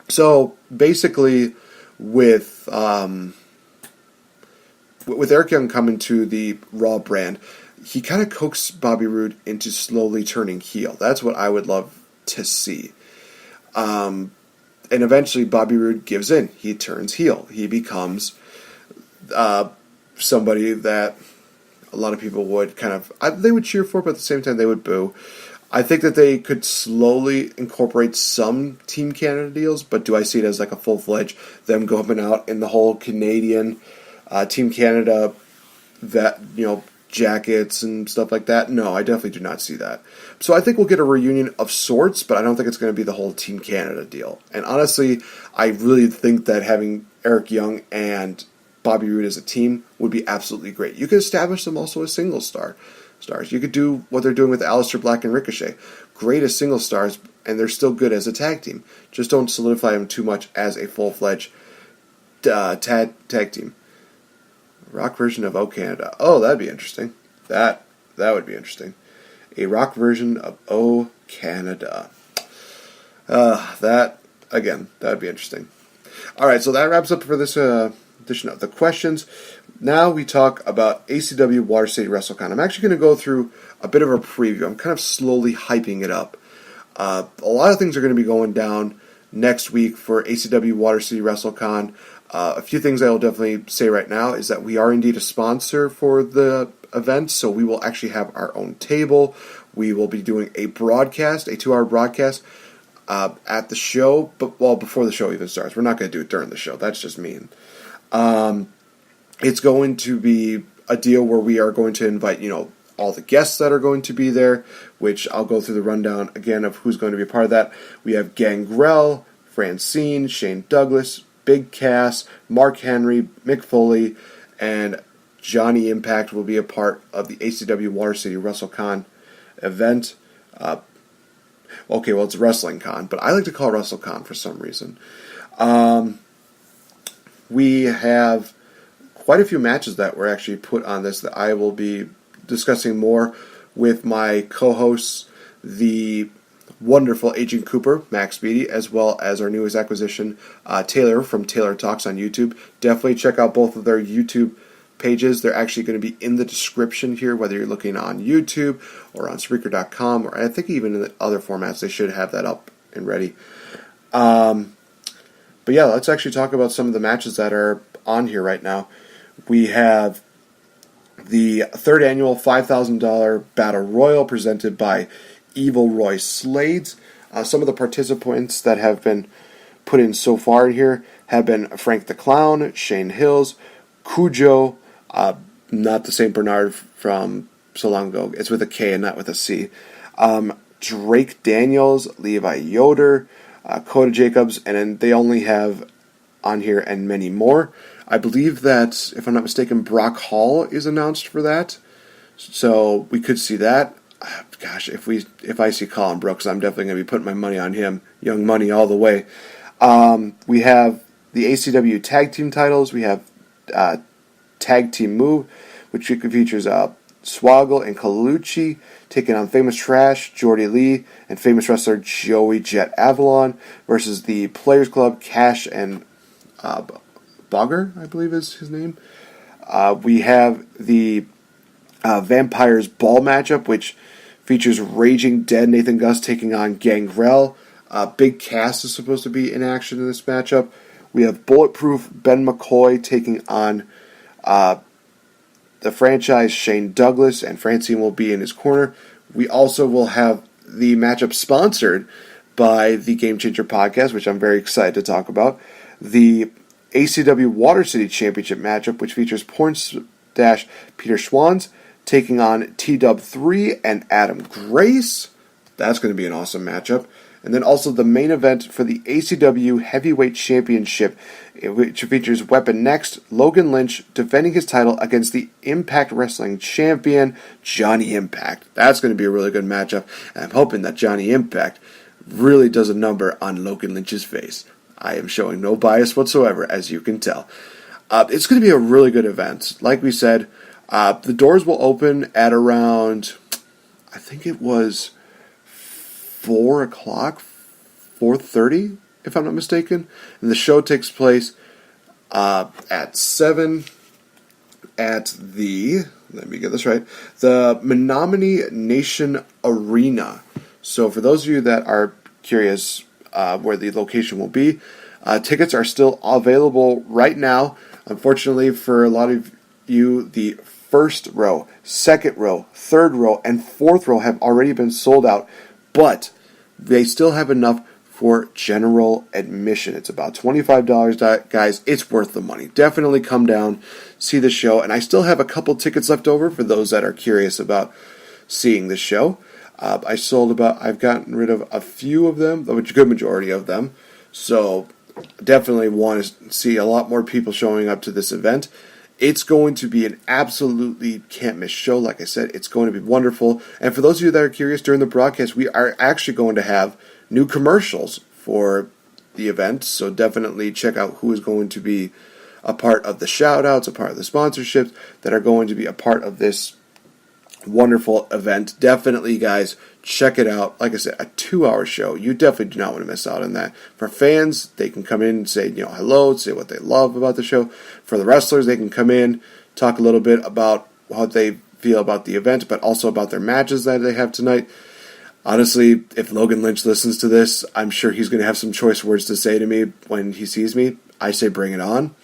So basically, with Eric Young coming to the Raw brand, he kind of coaxed Bobby Roode into slowly turning heel. That's what I would love to see. And eventually Bobby Roode gives in. He turns heel. He becomes somebody that a lot of people would they would cheer for, but at the same time they would boo. I think that they could slowly incorporate some Team Canada deals, but do I see it as like a full-fledged them going out in the whole Canadian Team Canada that jackets and stuff like that? No, I definitely do not see that. So I think we'll get a reunion of sorts, but I don't think it's going to be the whole Team Canada deal. And honestly, I really think that having Eric Young and Bobby Roode as a team would be absolutely great. You could establish them also as single stars. You could do what they're doing with Aleister Black and Ricochet. Great as single stars, and they're still good as a tag team. Just don't solidify them too much as a full-fledged tag team. Rock version of O Canada. Oh, that'd be interesting. That would be interesting. A rock version of O Canada. That would be interesting. All right, so that wraps up for this edition of the questions. Now we talk about ACW Watercity WrestleCon. I'm actually going to go through a bit of a preview. I'm kind of slowly hyping it up. A lot of things are going to be going down next week for ACW Watercity WrestleCon. A few things I will definitely say right now is that we are indeed a sponsor for the event, so we will actually have our own table. We will be doing a broadcast, a 2-hour broadcast at the show, before the show even starts. We're not going to do it during the show. That's just mean. It's going to be a deal where we are going to invite, all the guests that are going to be there, which I'll go through the rundown again of who's going to be a part of that. We have Gangrel, Francine, Shane Douglas, Big Cass, Mark Henry, Mick Foley, and Johnny Impact will be a part of the ACW Watercity WrestleCon event. It's WrestlingCon, but I like to call it WrestleCon for some reason. We have quite a few matches that were actually put on this that I will be discussing more with my co-hosts, the wonderful Agent Cooper, Max Beatty, as well as our newest acquisition, Taylor from Taylor Talks on YouTube. Definitely check out both of their YouTube pages. They're actually going to be in the description here, whether you're looking on YouTube or on Spreaker.com, or I think even in the other formats, they should have that up and ready. But yeah, let's actually talk about some of the matches that are on here right now. We have the third annual $5,000 Battle Royal presented by Evil Roy Slades. Some of the participants that have been put in so far here have been Frank the Clown, Shane Hills, Cujo, not the St. Bernard from so long ago. It's with a K and not with a C. Drake Daniels, Levi Yoder, Coda Jacobs, and then they only have on here and many more. I believe that, if I'm not mistaken, Brock Hall is announced for that. So we could see that. Gosh, if I see Colin Brooks, I'm definitely going to be putting my money on him. Young Money all the way. We have the ACW Tag Team titles. We have Tag Team Move, which features Swoggle and Colucci taking on Famous Trash, Jordy Lee, and famous wrestler Joey Jet Avalon versus the Players Club, Cash and Bogger, I believe is his name. We have the Vampires Ball matchup, which features Raging Dead Nathan Gus taking on Gangrel. Big Cass is supposed to be in action in this matchup. We have Bulletproof Ben McCoy taking on the franchise Shane Douglas, and Francine will be in his corner. We also will have the matchup sponsored by the Game Changer podcast, which I'm very excited to talk about. The ACW Watercity Championship matchup, which features Peter Schwanz taking on T-Dub3 and Adam Grace. That's going to be an awesome matchup. And then also the main event for the ACW Heavyweight Championship, which features Weapon Next, Logan Lynch, defending his title against the Impact Wrestling Champion, Johnny Impact. That's going to be a really good matchup, and I'm hoping that Johnny Impact really does a number on Logan Lynch's face. I am showing no bias whatsoever, as you can tell. It's going to be a really good event. Like we said, the doors will open at around, I think it was 4 o'clock, 4:30, if I'm not mistaken. And the show takes place at 7 at the, let me get this right, the Menominee Nation Arena. So for those of you that are curious where the location will be, tickets are still available right now. Unfortunately, for a lot of you, the first row, second row, third row, and fourth row have already been sold out, but they still have enough for general admission. It's about $25, guys. It's worth the money. Definitely come down, see the show, and I still have a couple tickets left over for those that are curious about seeing the show. I've gotten rid of a few of them, a good majority of them, so definitely want to see a lot more people showing up to this event. It's going to be an absolutely can't miss show. Like I said, it's going to be wonderful. And for those of you that are curious, during the broadcast, we are actually going to have new commercials for the event. So definitely check out who is going to be a part of the shout-outs, a part of the sponsorships that are going to be a part of this wonderful event. Definitely, guys, check it out. Like I said, a 2-hour show. You definitely do not want to miss out on that. For fans, they can come in and say, hello, say what they love about the show. For the wrestlers, they can come in, talk a little bit about how they feel about the event, but also about their matches that they have tonight. Honestly, if Logan Lynch listens to this, I'm sure he's going to have some choice words to say to me when he sees me. I say bring it on.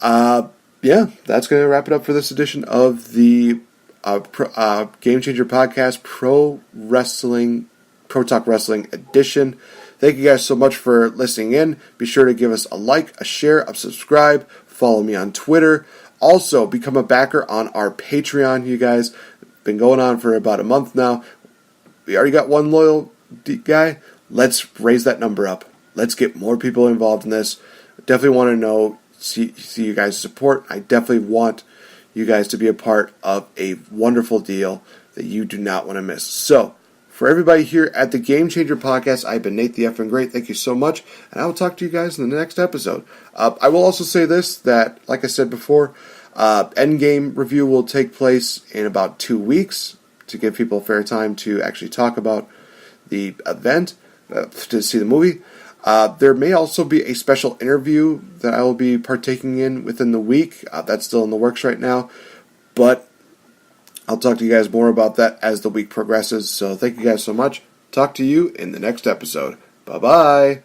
That's going to wrap it up for this edition of the Game Changer Podcast Pro Talk Wrestling Edition. Thank you guys so much for listening in. Be sure to give us a like, a share, a subscribe. Follow me on Twitter. Also, become a backer on our Patreon, you guys. Been going on for about a month now. We already got one loyal guy. Let's raise that number up. Let's get more people involved in this. Definitely want to see you guys' support. I definitely want you guys to be a part of a wonderful deal that you do not want to miss. So, for everybody here at the Game Changer Podcast, I've been NateFNGreat. Thank you so much, and I will talk to you guys in the next episode. I will also say this, that, like I said before, Endgame review will take place in about 2 weeks to give people a fair time to actually talk about the event, to see the movie. There may also be a special interview that I will be partaking in within the week. That's still in the works right now, but I'll talk to you guys more about that as the week progresses. So thank you guys so much. Talk to you in the next episode. Bye-bye.